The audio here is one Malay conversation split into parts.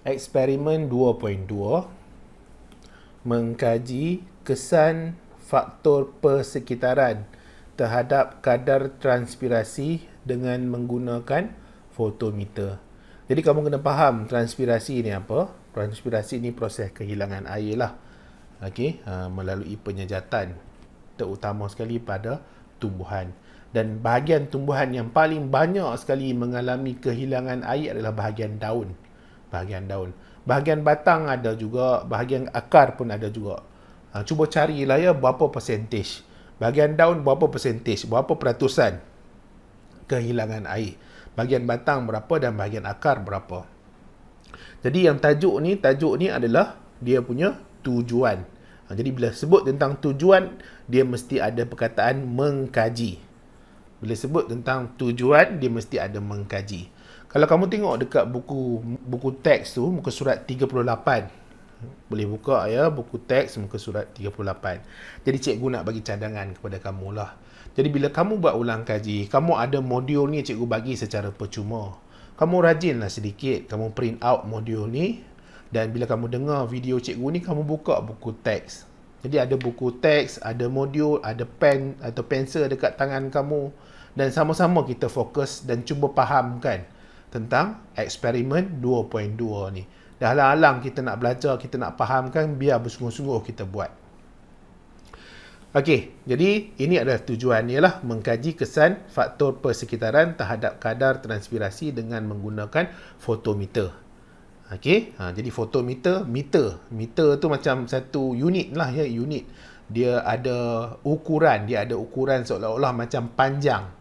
Eksperimen 2.2 mengkaji kesan faktor persekitaran terhadap kadar transpirasi dengan menggunakan fotometer. Jadi kamu kena faham transpirasi ni apa. Transpirasi ni proses kehilangan air lah. Melalui penyejatan, terutama sekali pada tumbuhan. Dan bahagian tumbuhan yang paling banyak sekali mengalami kehilangan air adalah bahagian daun. Bahagian batang ada juga, bahagian akar pun ada juga. Cuba carilah ya berapa persentage. Bahagian daun berapa persentage, berapa peratusan kehilangan air. Bahagian batang berapa dan bahagian akar berapa. Jadi yang tajuk ni adalah dia punya tujuan. Jadi bila sebut tentang tujuan, dia mesti ada perkataan mengkaji. Bila sebut tentang tujuan, dia mesti ada mengkaji. Kalau kamu tengok dekat buku teks tu, muka surat 38. Boleh buka ya, buku teks muka surat 38. Jadi cikgu nak bagi cadangan kepada kamu lah. Jadi bila kamu buat ulang kaji, kamu ada modul ni cikgu bagi secara percuma. Kamu rajinlah sedikit, kamu print out modul ni. Dan bila kamu dengar video cikgu ni, kamu buka buku teks. Jadi ada buku teks, ada modul, ada pen atau pensel dekat tangan kamu. Dan sama-sama kita fokus dan cuba fahamkan tentang eksperimen 2.2 ni. Dah halang-halang kita nak belajar, kita nak fahamkan, biar bersungguh-sungguh kita buat. Okey, jadi ini adalah tujuan dia lah, mengkaji kesan faktor persekitaran terhadap kadar transpirasi dengan menggunakan fotometer. Okey, jadi fotometer, meter tu macam satu unit lah ya, unit. Dia ada ukuran seolah-olah macam panjang.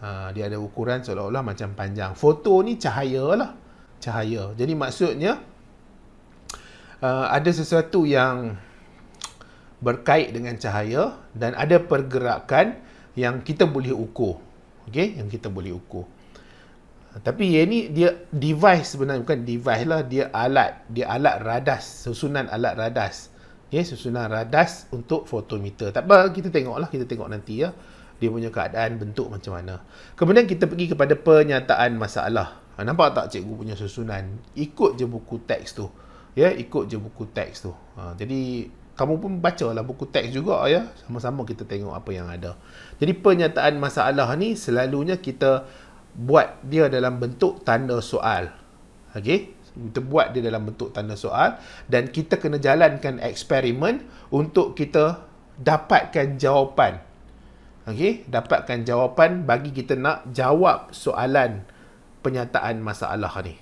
Dia ada ukuran seolah-olah macam panjang. Foto ni cahaya lah. Cahaya. Jadi maksudnya ada sesuatu yang berkait dengan cahaya dan ada pergerakan yang kita boleh ukur. Okey, yang kita boleh ukur. Tapi yang ni dia device sebenarnya, bukan device lah, dia alat radas, susunan alat radas. Okey, susunan radas untuk fotometer. Tak apa, kita tengok nanti ya. Dia punya keadaan bentuk macam mana. Kemudian kita pergi kepada pernyataan masalah. Nampak tak cikgu punya susunan? Ikut je buku teks tu. Ya, ikut je buku teks tu. Jadi kamu pun bacalah buku teks juga ya. Sama-sama kita tengok apa yang ada. Jadi pernyataan masalah ni selalunya kita buat dia dalam bentuk tanda soal. Okey? Kita buat dia dalam bentuk tanda soal dan kita kena jalankan eksperimen untuk kita dapatkan jawapan. Okey, dapatkan jawapan bagi kita nak jawab soalan pernyataan masalah ni.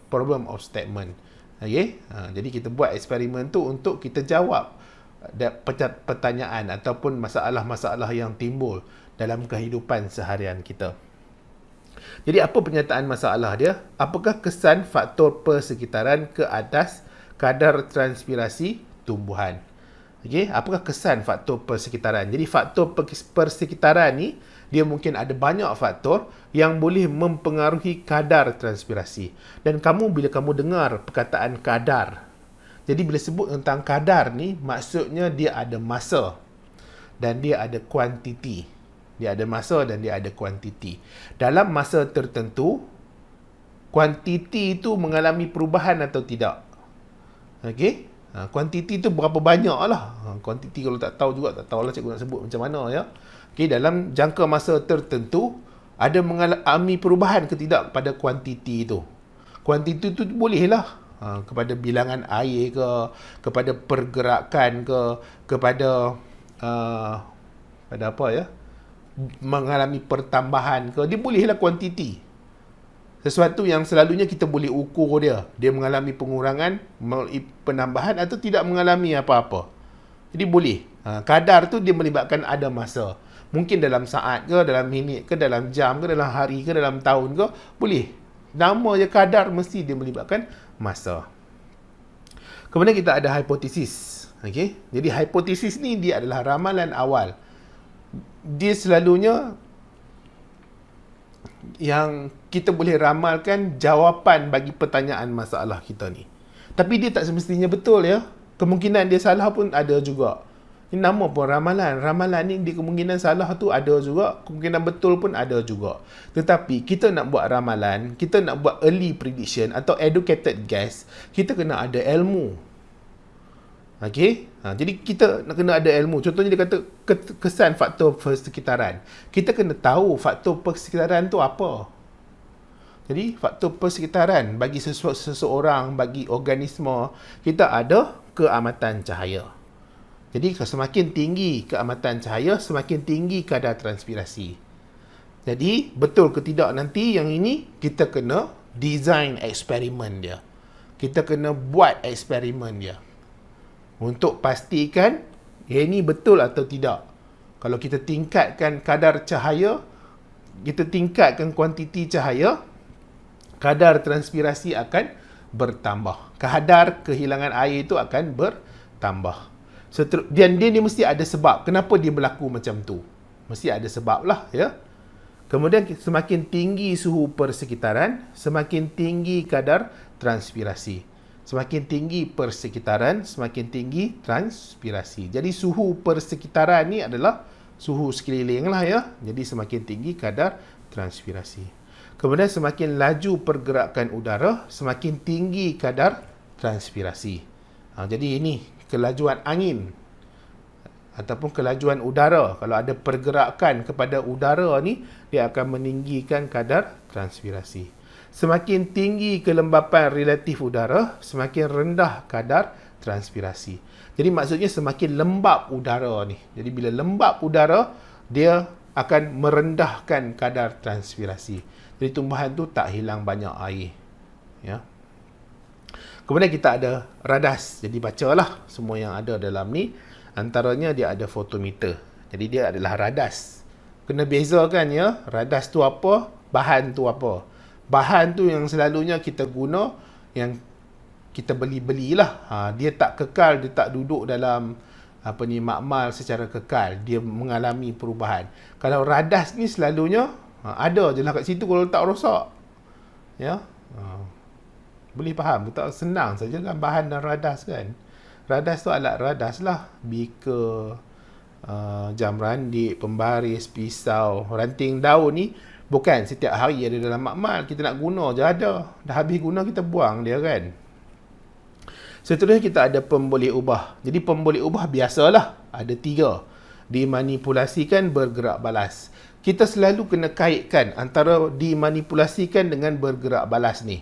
Problem of statement. Okey, jadi kita buat eksperimen tu untuk kita jawab pertanyaan ataupun masalah-masalah yang timbul dalam kehidupan seharian kita. Jadi apa pernyataan masalah dia? Apakah kesan faktor persekitaran ke atas kadar transpirasi tumbuhan? Okey, apakah kesan faktor persekitaran? Jadi faktor persekitaran ni dia mungkin ada banyak faktor yang boleh mempengaruhi kadar transpirasi. Dan bila kamu dengar perkataan kadar, jadi bila sebut tentang kadar ni, maksudnya dia ada masa dan dia ada kuantiti. Dia ada masa dan dia ada kuantiti. Dalam masa tertentu, kuantiti itu mengalami perubahan atau tidak. Okey? Kuantiti tu berapa banyak lah. Kuantiti kalau tak tahu juga, tak tahulah cikgu nak sebut macam mana ya. Okay, dalam jangka masa tertentu, ada mengalami perubahan ke tidak pada kuantiti tu. Kuantiti tu bolehlah kepada bilangan air ke, kepada pergerakan ke, kepada pada apa ya, mengalami pertambahan ke, dia bolehlah kuantiti. Sesuatu yang selalunya kita boleh ukur dia. Dia mengalami pengurangan, penambahan atau tidak mengalami apa-apa. Jadi boleh. Kadar tu dia melibatkan ada masa. Mungkin dalam saat ke, dalam minit ke, dalam jam ke, dalam hari ke, dalam tahun ke. Boleh. Nama je kadar mesti dia melibatkan masa. Kemudian kita ada hipotesis. Okay? Jadi hipotesis ni dia adalah ramalan awal. Dia selalunya yang kita boleh ramalkan jawapan bagi pertanyaan masalah kita ni. Tapi dia tak semestinya betul ya. Kemungkinan dia salah pun ada juga. Ini nama pun ramalan. Ramalan ni di kemungkinan salah tu ada juga, kemungkinan betul pun ada juga. Tetapi kita nak buat ramalan, kita nak buat early prediction atau educated guess, kita kena ada ilmu. Okey? Jadi kita nak kena ada ilmu. Contohnya dia kata kesan faktor persekitaran. Kita kena tahu faktor persekitaran tu apa. Jadi faktor persekitaran bagi seseorang, bagi organisme, kita ada keamatan cahaya. Jadi semakin tinggi keamatan cahaya, semakin tinggi kadar transpirasi. Jadi betul ke tidak nanti yang ini, kita kena design eksperimen dia. Kita kena buat eksperimen dia. Untuk pastikan ini betul atau tidak. Kalau kita tingkatkan kadar cahaya, kita tingkatkan kuantiti cahaya, kadar transpirasi akan bertambah. Kadar kehilangan air itu akan bertambah. Dan dia ni mesti ada sebab. Kenapa dia berlaku macam tu? Mesti ada sebab lah, ya. Kemudian semakin tinggi suhu persekitaran, semakin tinggi kadar transpirasi. Semakin tinggi persekitaran, semakin tinggi transpirasi. Jadi suhu persekitaran ni adalah suhu sekeliling lah, ya. Jadi semakin tinggi kadar transpirasi. Kemudian semakin laju pergerakan udara, semakin tinggi kadar transpirasi. Jadi ini kelajuan angin ataupun kelajuan udara. Kalau ada pergerakan kepada udara ni, dia akan meninggikan kadar transpirasi. Semakin tinggi kelembapan relatif udara, semakin rendah kadar transpirasi. Jadi maksudnya semakin lembap udara ni. Jadi bila lembap udara, dia akan merendahkan kadar transpirasi. Jadi tumbuhan tu tak hilang banyak air. Ya. Kemudian kita ada radas. Jadi bacalah semua yang ada dalam ni. Antaranya dia ada fotometer. Jadi dia adalah radas. Kena bezakan, ya. Radas tu apa, bahan tu apa. Bahan tu yang selalunya kita guna, yang kita beli-belilah. Dia tak kekal, dia tak duduk dalam makmal secara kekal. Dia mengalami perubahan. Kalau radas ni selalunya ada je lah kat situ kalau tak rosak. Ya. Boleh faham? Tak senang saja kan bahan dan radas kan. Radas tu alat radas lah. Beaker, jam randik, pembaris, pisau, ranting daun ni bukan setiap hari ada dalam makmal. Kita nak guna je ada. Dah habis guna kita buang dia kan. Seterusnya kita ada pemboleh ubah. Jadi pemboleh ubah biasalah. Ada 3. Dimanipulasikan, bergerak balas. Kita selalu kena kaitkan antara dimanipulasikan dengan bergerak balas ni.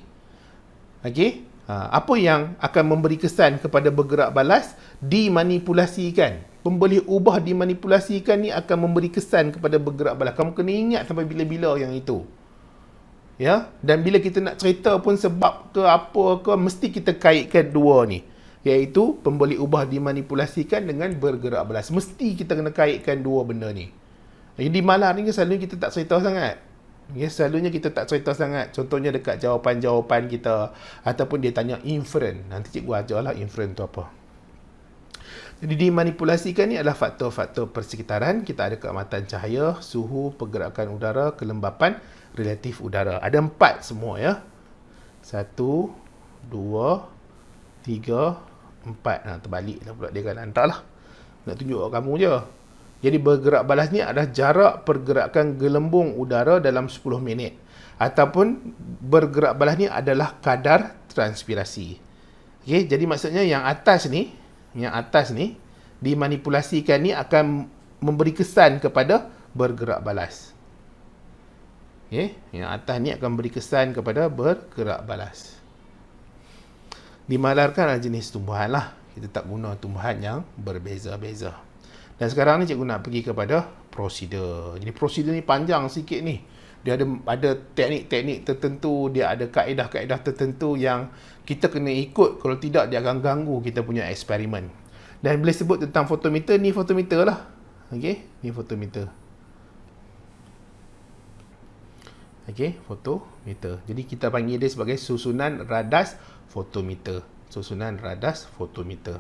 Okey? Apa yang akan memberi kesan kepada bergerak balas? Dimanipulasikan. Pemboleh ubah dimanipulasikan ni akan memberi kesan kepada bergerak balas. Kamu kena ingat sampai bila-bila yang itu. Ya? Dan bila kita nak cerita pun sebab ke apa ke, mesti kita kaitkan dua ni. Iaitu pemboleh ubah dimanipulasikan dengan bergerak balas. Mesti kita kena kaitkan dua benda ni. Jadi malah ni selalunya kita tak cerita sangat. Ya, selalunya kita tak cerita sangat. Contohnya dekat jawapan-jawapan kita, ataupun dia tanya inferen. Nanti cikgu ajarlah inferen tu apa. Jadi dimanipulasikan ni adalah faktor-faktor persekitaran. Kita ada keamatan cahaya, suhu, pergerakan udara, kelembapan relatif udara. Ada 4 semua, ya. 1, 2, 3, 4. Terbalik lah pula dia kan. Hantarlah. Nak tunjuk kamu je. Jadi bergerak balas ni adalah jarak pergerakan gelembung udara dalam 10 minit. Ataupun bergerak balas ni adalah kadar transpirasi. Okay, jadi maksudnya yang atas ni dimanipulasikan ni akan memberi kesan kepada bergerak balas. Okay, yang atas ni akan beri kesan kepada bergerak balas. Dimalarkan adalah jenis tumbuhan lah. Kita tak guna tumbuhan yang berbeza-beza. Dan sekarang ni cikgu nak pergi kepada prosedur. Jadi prosedur ni panjang sikit ni. Dia ada teknik-teknik tertentu, dia ada kaedah-kaedah tertentu yang kita kena ikut. Kalau tidak, dia akan ganggu kita punya eksperimen. Dan bila sebut tentang fotometer, ni fotometer lah. Okey, ni fotometer. Okey, fotometer. Jadi kita panggil dia sebagai susunan radas fotometer. Susunan radas fotometer.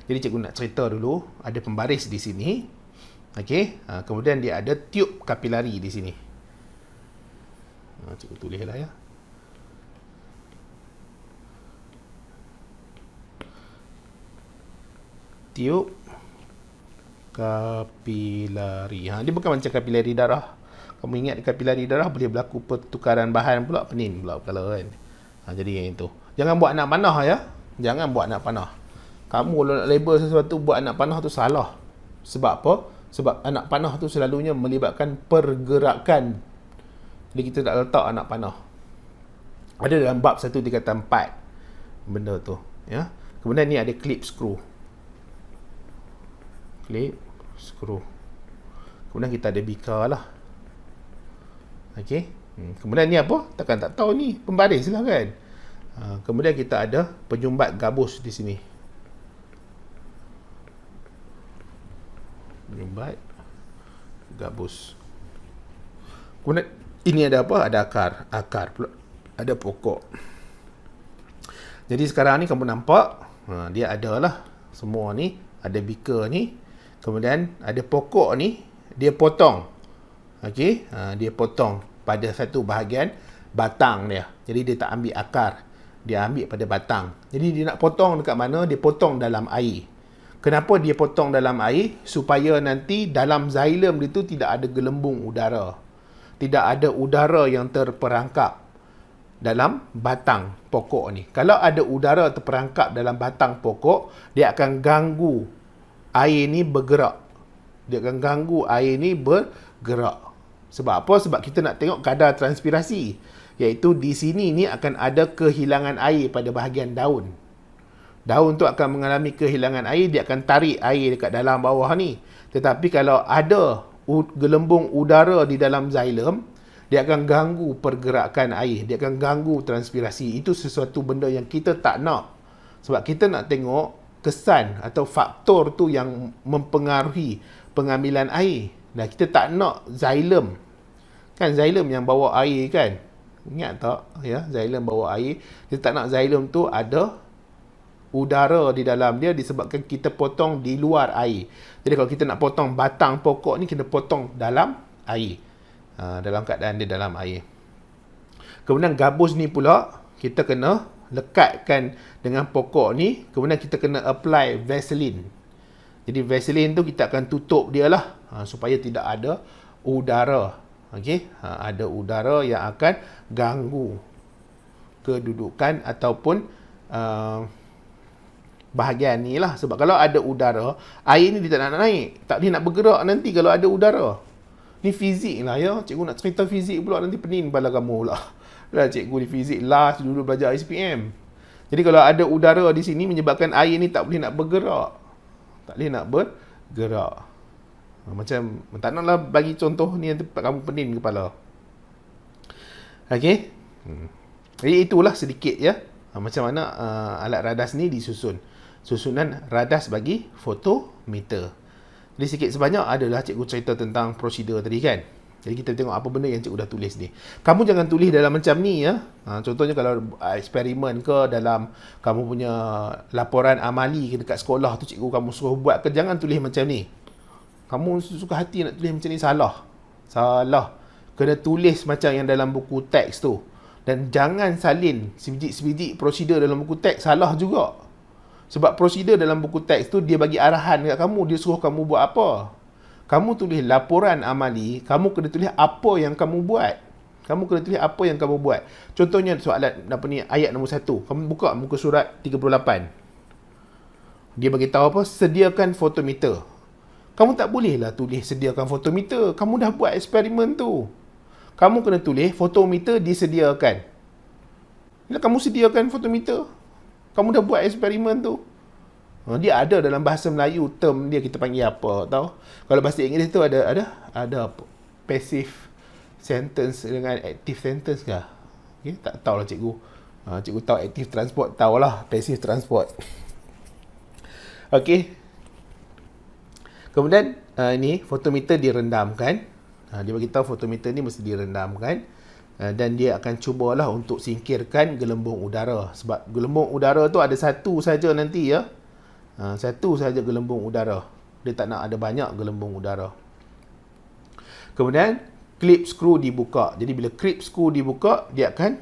Jadi cikgu nak cerita dulu, ada pembaris di sini. Okey, kemudian dia ada tiub kapilari di sini. Cikgu tulislah ya. Tiub kapilari. Dia bukan macam kapilari darah. Kamu ingat kapilari darah boleh berlaku pertukaran bahan pula, penin pula kepala kan. Jadi yang itu. Jangan buat anak panah ya. Jangan buat anak panah. Kamu kalau nak label sesuatu buat anak panah tu salah. Sebab apa? Sebab anak panah tu selalunya melibatkan pergerakan. Jadi kita tak letak anak panah. Ada dalam bab 1 dia kata 4 benda tu ya. Kemudian ni ada clip screw. Clip screw. Kemudian kita ada beaker lah. Okey. Kemudian ni apa? Takkan tak tahu ni, pembaris lah kan. Kemudian kita ada penyumbat gabus di sini. Penyumbat gabus. Kemudian ini ada apa? Ada akar pula. Ada pokok. Jadi sekarang ni kamu nampak dia ada lah semua ni. Ada beaker ni. Kemudian ada pokok ni. Dia potong. Okey, dia potong pada satu bahagian batang dia. Jadi dia tak ambil akar. Dia ambil pada batang. Jadi dia nak potong dekat mana? Dia potong dalam air. Kenapa dia potong dalam air? Supaya nanti dalam xylem dia tu tidak ada gelembung udara. Tidak ada udara yang terperangkap dalam batang pokok ni. Kalau ada udara terperangkap dalam batang pokok, dia akan ganggu air ni bergerak. Dia akan ganggu air ni bergerak. Sebab apa? Sebab kita nak tengok kadar transpirasi. Iaitu di sini ni akan ada kehilangan air pada bahagian daun. Daun tu akan mengalami kehilangan air, dia akan tarik air dekat dalam bawah ni. Tetapi kalau ada gelembung udara di dalam xylem, dia akan ganggu pergerakan air. Dia akan ganggu transpirasi. Itu sesuatu benda yang kita tak nak. Sebab kita nak tengok kesan atau faktor tu yang mempengaruhi pengambilan air. Dan kita tak nak xylem. Kan xylem yang bawa air kan. Ingat tak? Ya, xylem bawa air. Kita tak nak xylem tu ada udara di dalam dia disebabkan kita potong di luar air. Jadi kalau kita nak potong batang pokok ni, kita potong dalam air. Dalam keadaan dia dalam air. Kemudian gabus ni pula kita kena lekatkan dengan pokok ni. Kemudian kita kena apply Vaseline. Jadi Vaseline tu kita akan tutup dia lah supaya tidak ada udara. Okey, ada udara yang akan ganggu kedudukan ataupun bahagian ni lah. Sebab kalau ada udara, air ni dia tak nak naik. Tak boleh nak bergerak nanti kalau ada udara. Ni fizik lah ya. Cikgu nak cerita fizik pula nanti pening kepala kamu pula. Dah cikgu di fizik last dulu belajar SPM. Jadi kalau ada udara di sini menyebabkan air ni tak boleh nak bergerak. Tak boleh nak bergerak. Macam tak naklah bagi contoh ni nanti kamu pening kepala. Okey. Jadi itulah sedikit ya. Macam mana alat radas ni disusun. Susunan radas bagi fotometer. Jadi sikit sebanyak adalah cikgu cerita tentang prosedur tadi kan. Jadi kita tengok apa benda yang cikgu dah tulis ni. Kamu jangan tulis dalam macam ni ya. Contohnya kalau eksperimen ke dalam kamu punya laporan amali dekat sekolah tu cikgu kamu suruh buat ke, jangan tulis macam ni. Kamu suka hati nak tulis macam ni, salah. Salah. Kena tulis macam yang dalam buku teks tu. Dan jangan salin sebiji-sebiji prosedur dalam buku teks, salah juga. Sebab prosedur dalam buku teks tu dia bagi arahan dekat kamu, dia suruh kamu buat apa. Kamu tulis laporan amali, kamu kena tulis apa yang kamu buat. Kamu kena tulis apa yang kamu buat. Contohnya soalan ayat nombor 1. Kamu buka muka surat 38. Dia bagi tahu apa? Sediakan fotometer. Kamu tak bolehlah tulis sediakan fotometer. Kamu dah buat eksperimen tu. Kamu kena tulis fotometer disediakan. Bila kamu sediakan fotometer, kamu dah buat eksperimen tu. Dia ada dalam bahasa Melayu term dia kita panggil apa tahu. Kalau bahasa Inggeris tu ada passive sentence dengan active sentence ke? Okay, tak tahulah cikgu. Cikgu tahu active transport, tahulah passive transport. Okey. Kemudian ini fotometer direndamkan. Dia bagi tahu fotometer ni mesti direndamkan. Dan dia akan cubalah untuk singkirkan gelembung udara. Sebab gelembung udara tu ada satu saja nanti ya. Satu saja gelembung udara. Dia tak nak ada banyak gelembung udara. Kemudian clip screw dibuka. Jadi bila clip screw dibuka, dia akan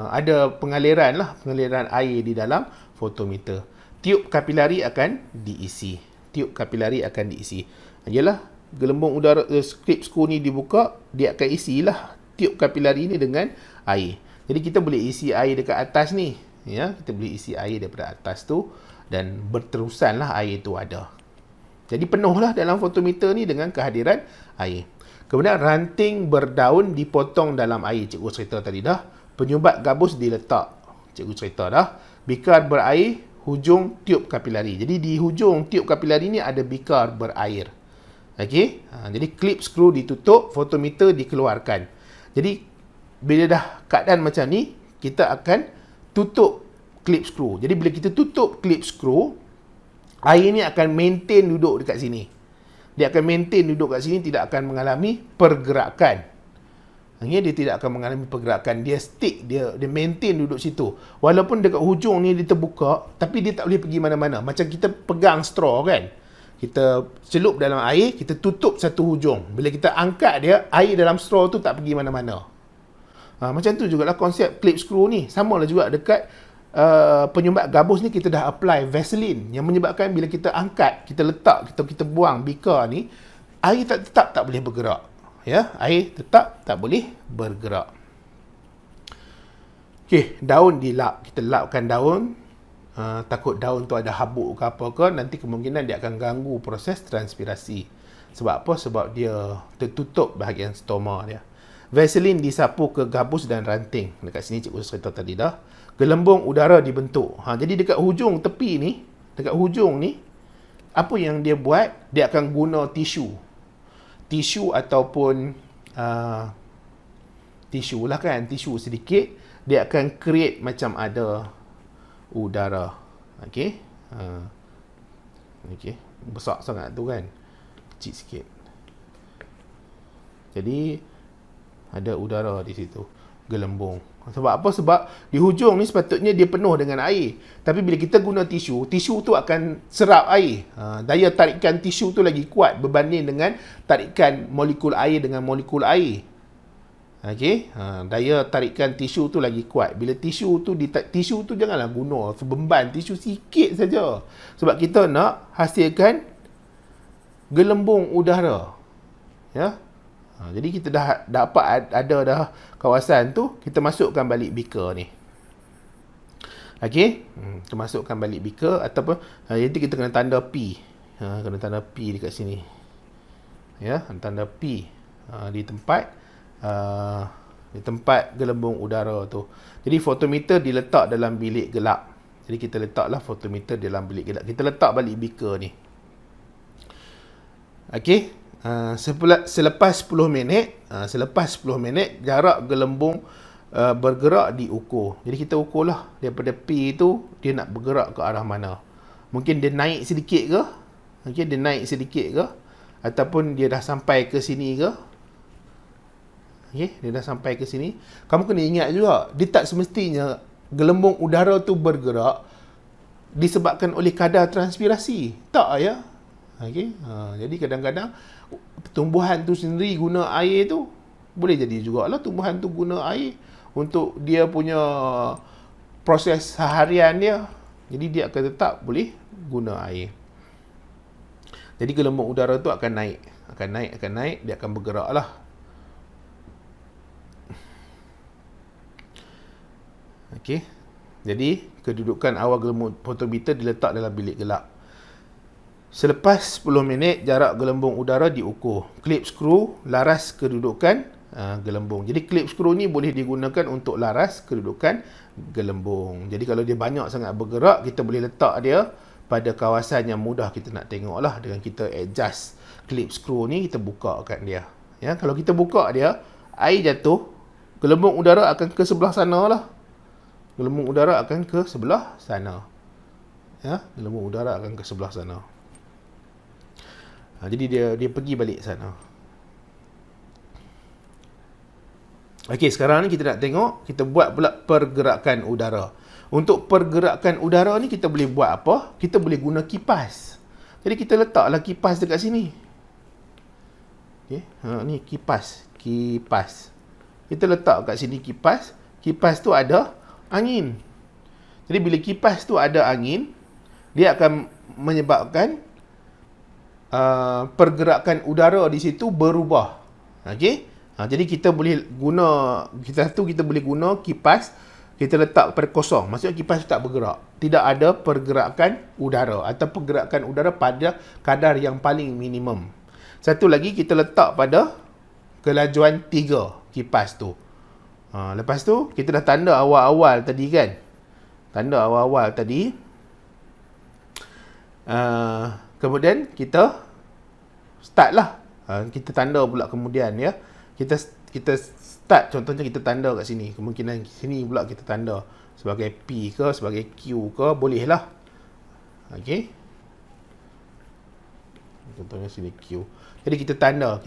ada pengaliran air di dalam fotometer. tiub kapilari akan diisi. Tiub kapilari akan diisi. Ialah gelembung udara clip screw ni dibuka, dia akan isilah tiub kapilari ni dengan air. Jadi kita boleh isi air dekat atas ni, ya, kita boleh isi air daripada atas tu dan berterusanlah air tu ada. Jadi penuhlah dalam fotometer ni dengan kehadiran air. Kemudian ranting berdaun dipotong dalam air. Cikgu cerita tadi dah. Penyumbat gabus diletak. Cikgu cerita dah. Bikar berair, hujung tiub kapilari. Jadi di hujung tiub kapilari ni ada bikar berair. Okey. Jadi clip screw ditutup, fotometer dikeluarkan. Jadi bila dah keadaan macam ni, kita akan tutup clip screw. Jadi bila kita tutup clip screw, air ni akan maintain duduk dekat sini. Dia akan maintain duduk kat sini, tidak akan mengalami pergerakan. Dia tidak akan mengalami pergerakan. Dia stick, dia maintain duduk situ. Walaupun dekat hujung ni dia terbuka, tapi dia tak boleh pergi mana-mana. Macam kita pegang straw kan. Kita celup dalam air, kita tutup satu hujung. Bila kita angkat dia, air dalam straw tu tak pergi mana-mana. Macam tu jugalah konsep clip screw ni. Sama lah juga dekat penyumbat gabus ni, kita dah apply Vaseline yang menyebabkan bila kita angkat, kita letak, kita buang bikar ni, air tetap tak boleh bergerak. Ya, air tetap tak boleh bergerak. Okey, daun dilap. Kita lapkan daun. Takut daun tu ada habuk ke apa ke, nanti kemungkinan dia akan ganggu proses transpirasi. Sebab apa? Sebab dia tertutup bahagian stoma dia. Vaseline disapu ke gabus dan ranting. Dekat sini cikgu cerita tadi dah. Gelembung udara dibentuk. Jadi dekat hujung tepi ni, dekat hujung ni, apa yang dia buat? Dia akan guna tisu. Tisu ataupun tisu lah kan, tisu sedikit. Dia akan create macam ada udara. Okey. Okey. Besar sangat tu kan. Kecil sikit. Jadi ada udara di situ. Gelembung. Sebab apa? Sebab di hujung ni sepatutnya dia penuh dengan air. Tapi bila kita guna tisu, tisu tu akan serap air. Daya tarikan tisu tu lagi kuat berbanding dengan tarikan molekul air dengan molekul air. Okey, daya tarikan tisu tu lagi kuat. Bila tisu tu janganlah guna sebemban tisu sikit saja. Sebab kita nak hasilkan gelembung udara. Ya. Jadi kita dah dapat ada dah kawasan tu, kita masukkan balik beaker ni. Okey, kita masukkan balik beaker ataupun jadi kita kena tanda P. Kena tanda P dekat sini. Ya, tanda P di tempat gelembung udara tu. Jadi fotometer diletak dalam bilik gelap. Jadi kita letaklah fotometer dalam bilik gelap. Kita letak balik beaker ni. Okey. Selepas 10 minit jarak gelembung bergerak diukur. Jadi kita ukurlah daripada P tu dia nak bergerak ke arah mana. Mungkin dia naik sedikit ke? Okey, dia naik sedikit ke? Ataupun dia dah sampai ke sini ke? Okey, dia dah sampai ke sini. Kamu kena ingat juga, dia tak semestinya gelembung udara tu bergerak disebabkan oleh kadar transpirasi. Tak ya. Okey. Jadi kadang-kadang tumbuhan tu sendiri guna air tu, boleh jadi jugalah tumbuhan tu guna air untuk dia punya proses harian dia. Jadi dia akan tetap boleh guna air. Jadi gelembung udara tu akan naik, dia akan bergerak lah. Okey. Jadi kedudukan awal gelembung fotometer diletak dalam bilik gelap. Selepas 10 minit, jarak gelembung udara diukur. Clip screw laras kedudukan gelembung. Jadi clip screw ni boleh digunakan untuk laras kedudukan gelembung. Jadi kalau dia banyak sangat bergerak, kita boleh letak dia pada kawasan yang mudah kita nak tengok lah. Dengan kita adjust clip screw ni, kita buka kat dia. Ya, kalau kita buka dia, air jatuh, gelembung udara akan ke sebelah sana lah. Gelembung udara akan ke sebelah sana. Ya, gelembung udara akan ke sebelah sana. Jadi dia pergi balik sana. Okey, sekarang ni kita nak tengok, kita buat pula pergerakan udara. Untuk pergerakan udara ni kita boleh buat apa? Kita boleh guna kipas. Jadi kita letaklah kipas dekat sini. Okey, ni kipas. Kita letak kat sini kipas. Kipas tu ada angin. Jadi bila kipas tu ada angin, dia akan menyebabkan pergerakan udara di situ berubah. Okey? Jadi kita boleh guna kipas, kita letak pada kosong. Maksudnya kipas tak bergerak. Tidak ada pergerakan udara atau pergerakan udara pada kadar yang paling minimum. Satu lagi, kita letak pada kelajuan 3 kipas tu. Lepas tu kita dah tanda awal-awal tadi kan. Tanda awal-awal tadi. Kemudian kita start lah. Kita tanda pula kemudian ya. Kita start, contohnya kita tanda kat sini. Kemungkinan sini pula kita tanda sebagai P ke, sebagai Q ke, boleh lah. Okey. Contohnya sini Q. Jadi kita tanda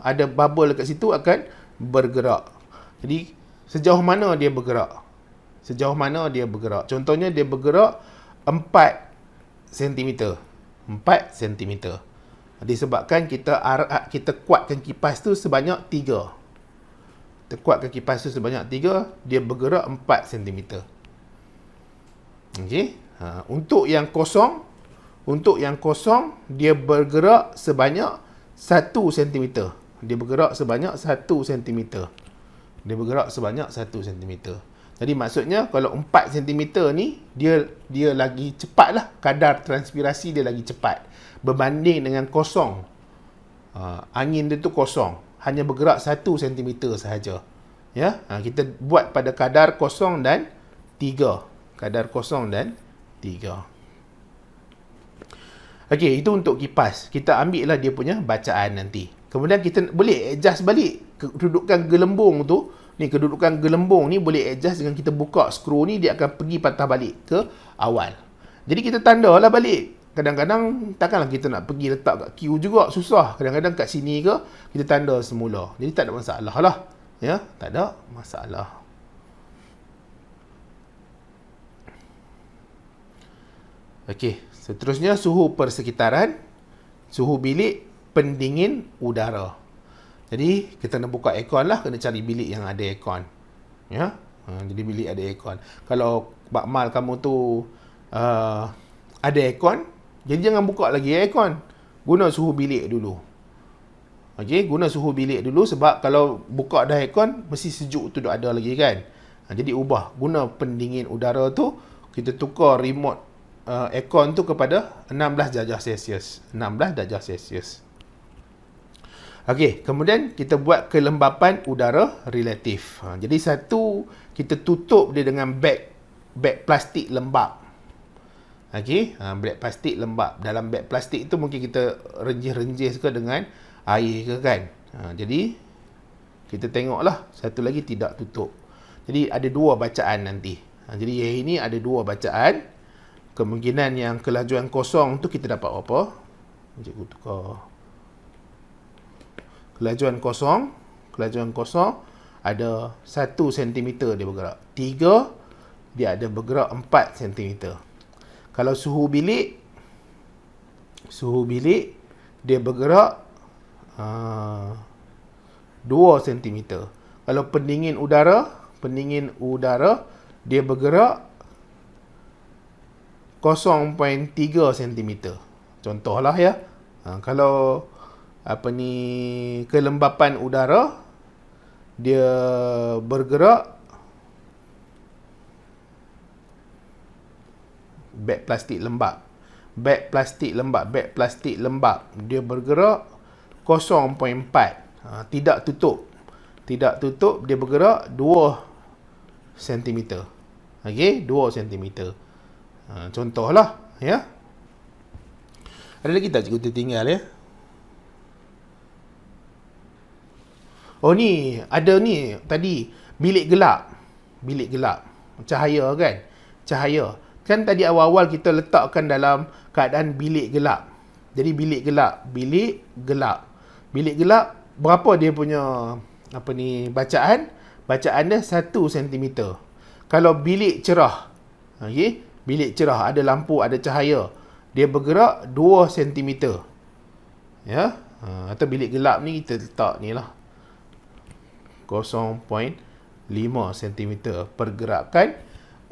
ada bubble kat situ akan bergerak. Jadi sejauh mana dia bergerak? Contohnya dia bergerak 4 cm. 4 cm. Disebabkan kita kuatkan kipas tu sebanyak 3. Kita kuatkan kipas tu sebanyak 3, dia bergerak 4 cm. Okey. Untuk yang kosong, dia bergerak sebanyak 1 cm. Dia bergerak sebanyak 1 cm. Jadi maksudnya kalau 4 cm ni dia lagi cepat lah, kadar transpirasi dia lagi cepat berbanding dengan kosong. Angin dia tu kosong, hanya bergerak 1 cm sahaja. Ya, kita buat pada kadar kosong dan 3. Okey, itu untuk kipas. Kita ambil lah dia punya bacaan nanti. Kemudian kita boleh adjust balik kedudukan gelembung tu. Ni kedudukan gelembung ni boleh adjust dengan kita buka skru ni, dia akan pergi patah balik ke awal. Jadi kita tandalah balik. Kadang-kadang takkanlah kita nak pergi letak kat Q juga, susah. Kadang-kadang kat sini ke kita tanda semula. Jadi tak ada masalah lah. Ya, tak ada masalah. Okey, seterusnya suhu persekitaran, suhu bilik pendingin udara. Jadi kita nak buka aircon lah, kena cari bilik yang ada aircon. Ya, jadi bilik ada aircon. Kalau bakmal kamu tu ada aircon, jadi jangan buka lagi aircon. Guna suhu bilik dulu. Okey, guna suhu bilik dulu sebab kalau buka dah aircon, mesti sejuk tu dah ada lagi kan. Jadi ubah, guna pendingin udara tu, kita tukar remote aircon tu kepada 16 darjah Celsius. 16 darjah Celsius. Okey, kemudian kita buat kelembapan udara relatif. Jadi satu, kita tutup dia dengan beg plastik lembap. Okey, beg plastik lembap. Dalam beg plastik tu mungkin kita renjis-renjis ke dengan air ke kan. Jadi kita tengoklah, satu lagi tidak tutup. Jadi ada 2 bacaan nanti. Jadi yang ini ada 2 bacaan. Kemungkinan yang kelajuan kosong tu kita dapat apa? Cikgu tukar. Kelajuan kosong ada 1 cm dia bergerak. 3 dia ada bergerak 4 cm. Kalau suhu bilik dia bergerak 2 cm. Kalau pendingin udara dia bergerak 0.3 cm. Contohlah ya. Kalau kelembapan udara dia bergerak beg plastik lembap dia bergerak 0.4. Tidak tutup dia bergerak 2 cm. Okey, 2 cm. Contohlah ya. Ada lagi tak cikgu tertinggal ya? Oh ni, ada ni tadi bilik gelap. Cahaya kan? Cahaya. Kan tadi awal-awal kita letakkan dalam keadaan bilik gelap. Jadi bilik gelap berapa dia punya bacaan? Bacaan dia 1 cm. Kalau bilik cerah, okey, bilik cerah ada lampu, ada cahaya, dia bergerak 2 cm. Ya, atau bilik gelap ni kita letak ni lah 0.5 cm pergerakan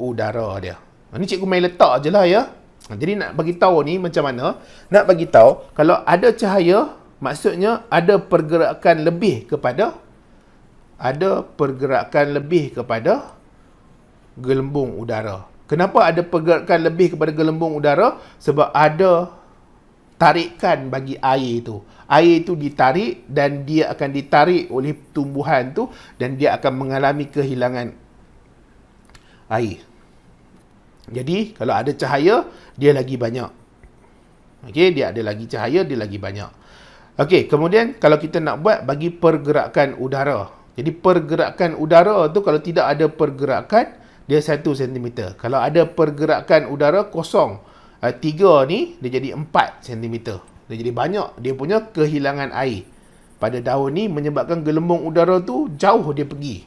udara dia. Ni cikgu main letak je lah ya. Jadi nak bagi tahu ni macam mana? Nak bagi tahu kalau ada cahaya, maksudnya ada pergerakan lebih kepada gelembung udara. Kenapa ada pergerakan lebih kepada gelembung udara? Sebab ada tarikan bagi air itu. Air itu ditarik dan dia akan ditarik oleh tumbuhan tu dan dia akan mengalami kehilangan air. Jadi kalau ada cahaya, dia lagi banyak. Okey, dia ada lagi cahaya, dia lagi banyak. Okey, kemudian kalau kita nak buat bagi pergerakan udara. Jadi pergerakan udara tu kalau tidak ada pergerakan, dia 1 cm. Kalau ada pergerakan udara kosong, 3 ni dia jadi 4 cm. Dia jadi banyak, dia punya kehilangan air pada daun ni menyebabkan gelembung udara tu jauh dia pergi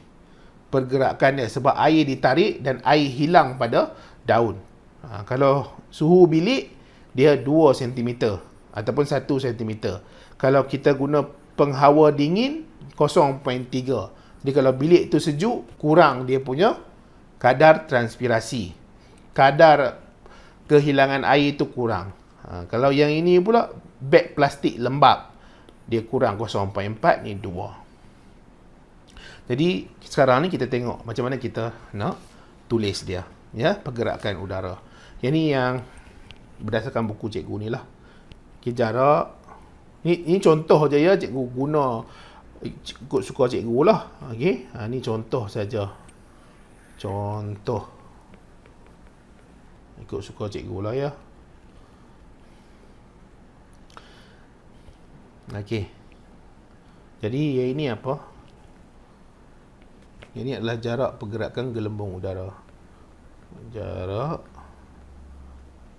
pergerakan dia sebab air ditarik dan air hilang pada daun. Kalau suhu bilik dia 2 cm ataupun 1 cm. Kalau kita guna penghawa dingin 0.3. Jadi kalau bilik tu sejuk, kurang dia punya kadar transpirasi. Kadar kehilangan air tu kurang. Kalau yang ini pula beg plastik lembap, dia kurang 0.4, ni 2. Jadi sekarang ni kita tengok macam mana kita nak tulis dia, ya, pergerakan udara. Yang ni yang berdasarkan buku cikgu ni lah. Okay, jarak ni contoh je ya, cikgu guna ikut suka cikgu lah. Okey, ni contoh saja. Contoh ikut suka cikgu lah ya. Okey. Jadi yang ini apa? Ini adalah jarak pergerakan gelembung udara. Jarak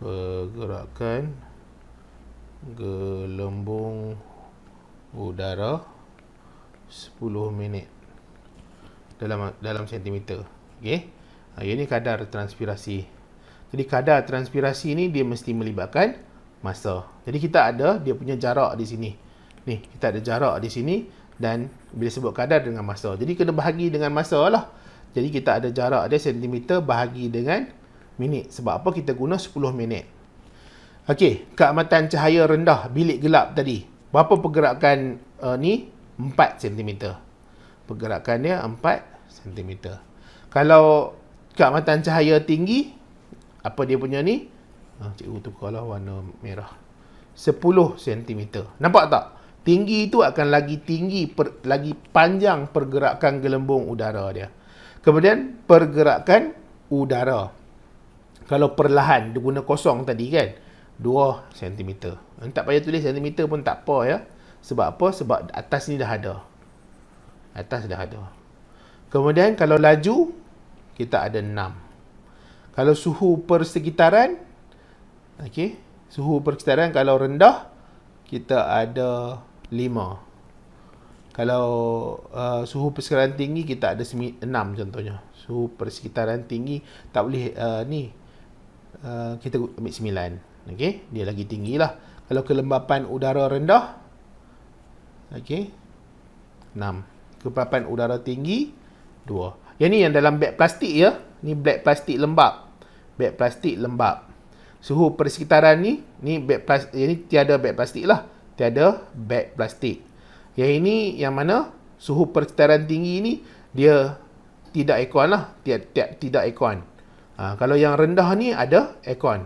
pergerakan gelembung udara 10 minit dalam sentimeter. Okey. Ini kadar transpirasi. Jadi kadar transpirasi ni dia mesti melibatkan masa. Jadi kita ada dia punya jarak di sini. Ni, kita ada jarak di sini dan bila sebut kadar dengan masa. Jadi kena bahagi dengan masa lah. Jadi kita ada jarak dia sentimeter bahagi dengan minit. Sebab apa kita guna 10 minit. Okey, keamatan cahaya rendah bilik gelap tadi. Berapa pergerakan ni? 4 cm. Pergerakan dia 4 cm. Kalau keamatan cahaya tinggi, apa dia punya ni? Cikgu tukarlah warna merah. 10 cm. Nampak tak? Tinggi itu akan lagi tinggi, lagi panjang pergerakan gelembung udara dia. Kemudian pergerakan udara. Kalau perlahan, dia guna kosong tadi kan, 2 cm. Tak payah tulis cm pun tak apa ya. Sebab apa? Sebab atas ni dah ada. Atas dah ada. Kemudian kalau laju, kita ada 6. Kalau suhu persekitaran, okey, suhu persekitaran kalau rendah, kita ada 5. Kalau suhu persekitaran tinggi, kita ada 6 contohnya. Suhu persekitaran tinggi, tak boleh kita ambil 9. Okey, dia lagi tinggi lah. Kalau kelembapan udara rendah, okey, 6. Kelembapan udara tinggi, 2. Yang ni yang dalam beg plastik ya. Ni beg plastik lembap. Beg plastik lembap. Suhu persekitaran ni beg plastik, yang ni tiada beg plastik lah. Tiada beg plastik. Yang ini yang mana suhu persekitaran tinggi ni dia tidak aircon lah. Tidak aircon. Kalau yang rendah ni ada aircon.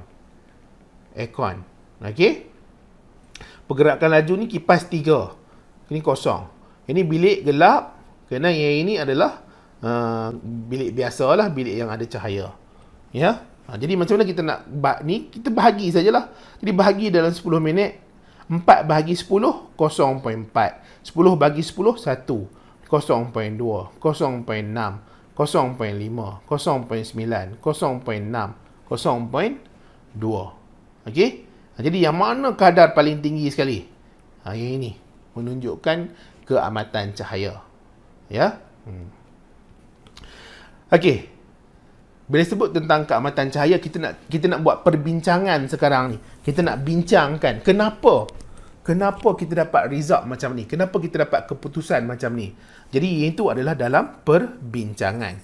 Aircon. Okey. Pergerakan laju ni kipas 3. Ini kosong. Ini bilik gelap. Kerana yang ini adalah bilik biasa lah. Bilik yang ada cahaya. Ya. Jadi macam mana kita nak ni? Kita bahagi sajalah. Jadi bahagi dalam 10 minit. 4 bahagi 10, 0.4. 10 bagi 10, 1. 0.2, 0.6, 0.5, 0.9, 0.6, 0.2. Okey? Jadi yang mana kadar paling tinggi sekali? Yang ini. Menunjukkan keamatan cahaya. Ya? Okey. Bila sebut tentang keamatan cahaya, kita nak buat perbincangan sekarang ni. Kita nak bincangkan kenapa kita dapat result macam ni. Kenapa kita dapat keputusan macam ni. Jadi itu adalah dalam perbincangan.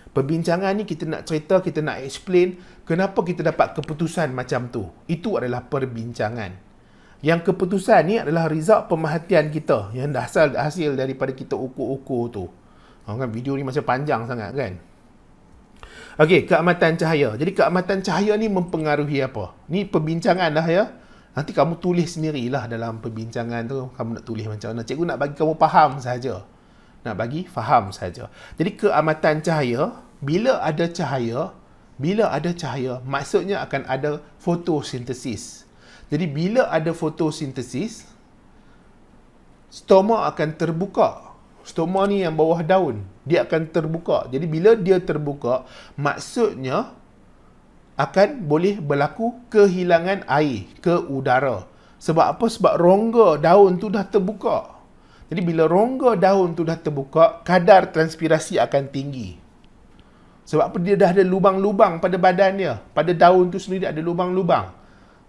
Perbincangan ni kita nak cerita, kita nak explain kenapa kita dapat keputusan macam tu. Itu adalah perbincangan. Yang keputusan ni adalah result pemerhatian kita yang hasil daripada kita ukur-ukur tu. Kan video ni macam panjang sangat kan. Okey, keamatan cahaya. Jadi keamatan cahaya ni mempengaruhi apa? Ni perbincangan dah ya. Nanti kamu tulis sendirilah dalam perbincangan tu. Kamu nak tulis macam mana. Cikgu nak bagi kamu faham saja. Nak bagi faham saja. Jadi keamatan cahaya, bila ada cahaya, maksudnya akan ada fotosintesis. Jadi bila ada fotosintesis, stoma akan terbuka. Stoma ni yang bawah daun, dia akan terbuka. Jadi bila dia terbuka, maksudnya akan boleh berlaku kehilangan air ke udara. Sebab apa? Sebab rongga daun tu dah terbuka. Jadi bila rongga daun tu dah terbuka, kadar transpirasi akan tinggi. Sebab apa? Dia dah ada lubang-lubang pada badan dia. Pada daun tu sendiri ada lubang-lubang.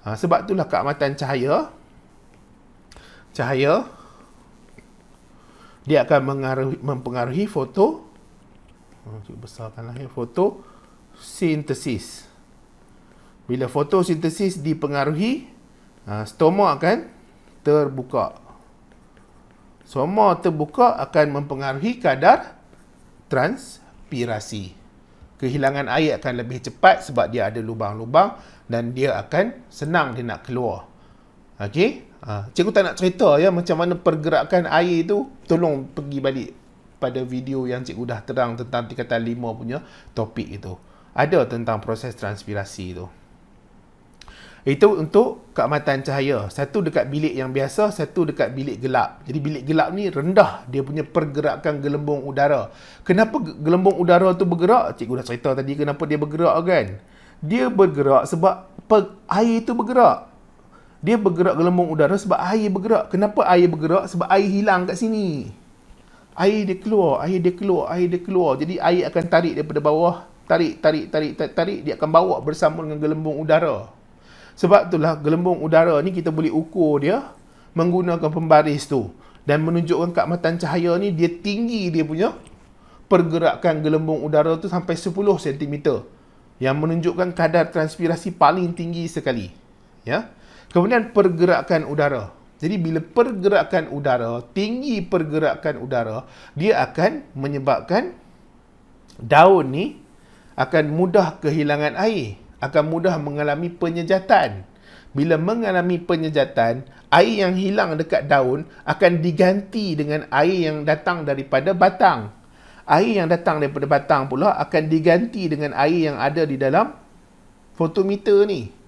Sebab itulah keamatan cahaya. Dia akan mempengaruhi fotosintesis. Bila fotosintesis dipengaruhi, stoma akan terbuka. Stoma terbuka akan mempengaruhi kadar transpirasi. Kehilangan air akan lebih cepat sebab dia ada lubang-lubang dan dia akan senang dia nak keluar. Okey? Cikgu tak nak cerita ya macam mana pergerakan air tu. Tolong pergi balik pada video yang cikgu dah terang tentang tingkatan 5 punya topik itu. Ada tentang proses transpirasi tu. Itu untuk keamatan cahaya. Satu dekat bilik yang biasa, satu dekat bilik gelap. Jadi bilik gelap ni rendah dia punya pergerakan gelembung udara. Kenapa gelembung udara tu bergerak? Cikgu dah cerita tadi kenapa dia bergerak kan. Dia bergerak sebab air tu bergerak. Dia bergerak gelembung udara sebab air bergerak. Kenapa air bergerak? Sebab air hilang kat sini. Air dia keluar. Jadi air akan tarik daripada bawah. Tarik. Dia akan bawa bersama dengan gelembung udara. Sebab itulah gelembung udara ni kita boleh ukur dia menggunakan pembaris tu. Dan menunjukkan keamatan cahaya ni dia tinggi dia punya pergerakan gelembung udara tu sampai 10 cm. Yang menunjukkan kadar transpirasi paling tinggi sekali. Ya. Kemudian pergerakan udara. Jadi bila pergerakan udara, tinggi pergerakan udara, dia akan menyebabkan daun ni akan mudah kehilangan air, akan mudah mengalami penyejatan. Bila mengalami penyejatan, air yang hilang dekat daun akan diganti dengan air yang datang daripada batang. Air yang datang daripada batang pula akan diganti dengan air yang ada di dalam fotometer ni.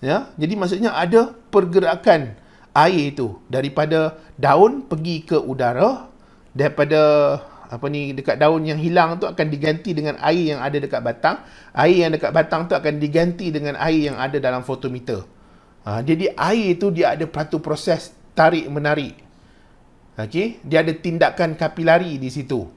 Ya, jadi maksudnya ada pergerakan air itu daripada daun pergi ke udara, daripada dekat daun yang hilang tu akan diganti dengan air yang ada dekat batang. Air yang dekat batang tu akan diganti dengan air yang ada dalam fotometer. Jadi air tu dia ada satu proses tarik menarik. Okey, dia ada tindakan kapilari di situ.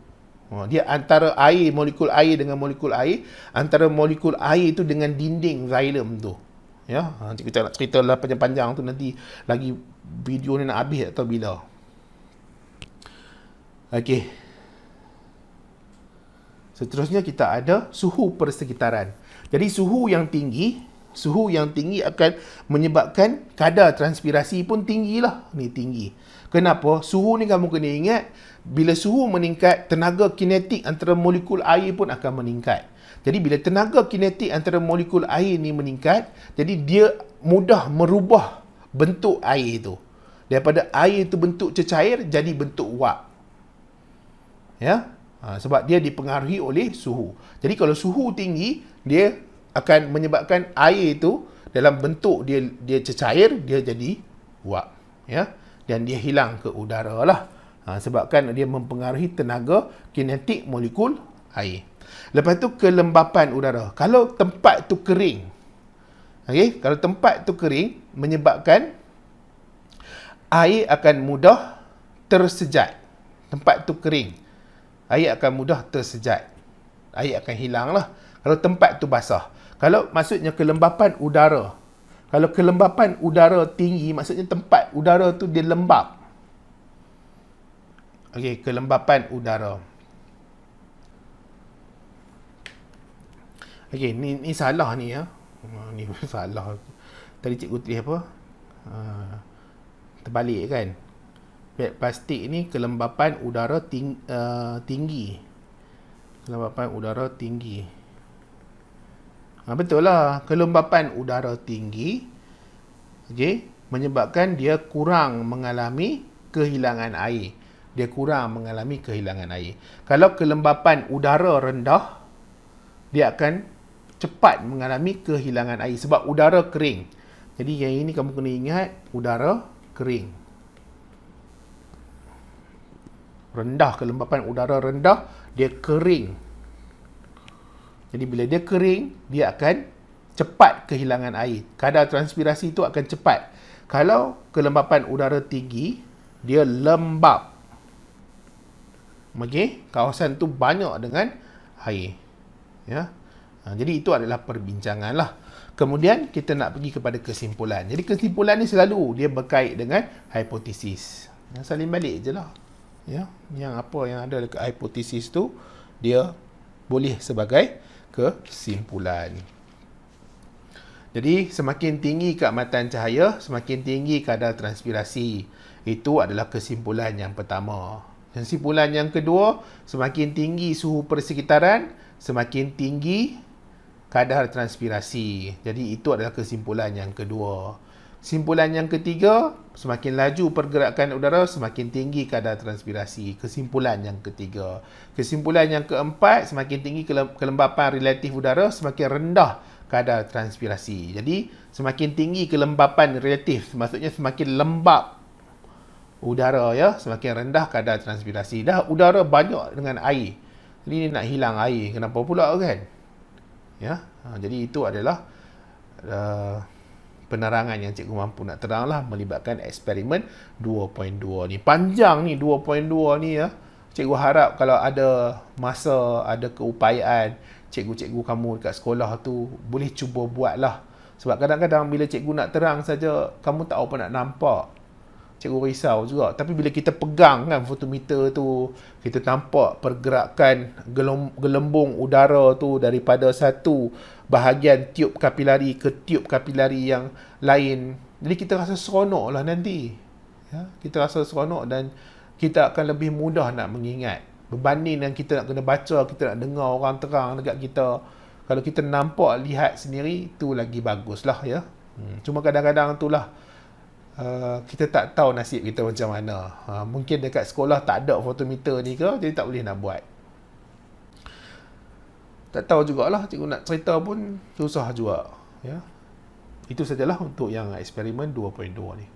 Dia antara air, molekul air dengan molekul air, antara molekul air tu dengan dinding xylem tu. Ya, kita nak cerita lah panjang-panjang tu nanti lagi video ni nak habis atau bila. Okey. Seterusnya kita ada suhu persekitaran. Jadi suhu yang tinggi akan menyebabkan kadar transpirasi pun tinggilah. Ni tinggi. Kenapa? Suhu ni kamu kena ingat, bila suhu meningkat, tenaga kinetik antara molekul air pun akan meningkat. Jadi bila tenaga kinetik antara molekul air ni meningkat, jadi dia mudah merubah bentuk air itu. Daripada air itu bentuk cecair jadi bentuk wap. Ya? Sebab dia dipengaruhi oleh suhu. Jadi kalau suhu tinggi, dia akan menyebabkan air itu dalam bentuk dia cecair, dia jadi wap. Ya? Dan dia hilang ke udara lah. Sebabkan dia mempengaruhi tenaga kinetik molekul air. Lepas tu kelembapan udara. Kalau tempat tu kering, okey, kalau tempat tu kering menyebabkan air akan mudah tersejat. Tempat tu kering, air akan mudah tersejat. Air akan hilang lah. Kalau tempat tu basah. Kalau maksudnya kelembapan udara. Kalau kelembapan udara tinggi, maksudnya tempat udara tu dia lembap. Okey, kelembapan udara. Okey, ni salah ni ya. Ni salah. Tadi cikgu tulis apa? Terbalik kan. Beg plastik ni kelembapan udara tinggi. Kelembapan udara tinggi. Betul lah. Kelembapan udara tinggi, okey, menyebabkan dia kurang mengalami kehilangan air. Dia kurang mengalami kehilangan air. Kalau kelembapan udara rendah, dia akan cepat mengalami kehilangan air sebab udara kering. Jadi yang ini kamu kena ingat, udara kering. Rendah, kelembapan udara rendah, dia kering. Jadi bila dia kering, dia akan cepat kehilangan air. Kadar transpirasi itu akan cepat. Kalau kelembapan udara tinggi, dia lembap. Okey, kawasan tu banyak dengan air. Ya. Jadi itu adalah perbincangan lah. Kemudian kita nak pergi kepada kesimpulan. Jadi kesimpulan ni selalu dia berkait dengan hipotesis. Salin balik je lah. Ya, yang apa yang ada dekat hipotesis tu, dia boleh sebagai kesimpulan. Jadi semakin tinggi keamatan cahaya, semakin tinggi kadar transpirasi. Itu adalah kesimpulan yang pertama. Kesimpulan yang kedua, semakin tinggi suhu persekitaran, semakin tinggi kadar transpirasi. Jadi itu adalah kesimpulan yang kedua. Kesimpulan yang ketiga, semakin laju pergerakan udara, semakin tinggi kadar transpirasi. Kesimpulan yang ketiga. Kesimpulan yang keempat, semakin tinggi kelembapan relatif udara, semakin rendah kadar transpirasi. Jadi semakin tinggi kelembapan relatif, maksudnya semakin lembap udara ya, semakin rendah kadar transpirasi. Dah udara banyak dengan air. Jadi ni nak hilang air, kenapa pula kan? Ya, jadi itu adalah penerangan yang cikgu mampu nak terang lah melibatkan eksperimen 2.2 ni. Panjang ni 2.2 ni ya. Cikgu harap kalau ada masa, ada keupayaan, cikgu-cikgu kamu dekat sekolah tu boleh cuba buat lah. Sebab kadang-kadang bila cikgu nak terang saja, kamu tak apa nak nampak. Cikgu risau juga. Tapi bila kita pegang kan fotometer tu, kita nampak pergerakan gelembung udara tu daripada satu bahagian tiub kapilari ke tiub kapilari yang lain. Jadi kita rasa seronok lah nanti. Ya, kita rasa seronok dan kita akan lebih mudah nak mengingat. Berbanding dengan kita nak kena baca, kita nak dengar orang terang dekat kita. Kalau kita nampak, lihat sendiri, tu lagi bagus lah ya. Cuma kadang-kadang tu lah, kita tak tahu nasib kita macam mana. Mungkin dekat sekolah tak ada fotometer ni ke, jadi tak boleh nak buat. Tak tahu jugalah, cikgu nak cerita pun susah juga. Ya. Itu sajalah untuk yang eksperimen 2.2 ni.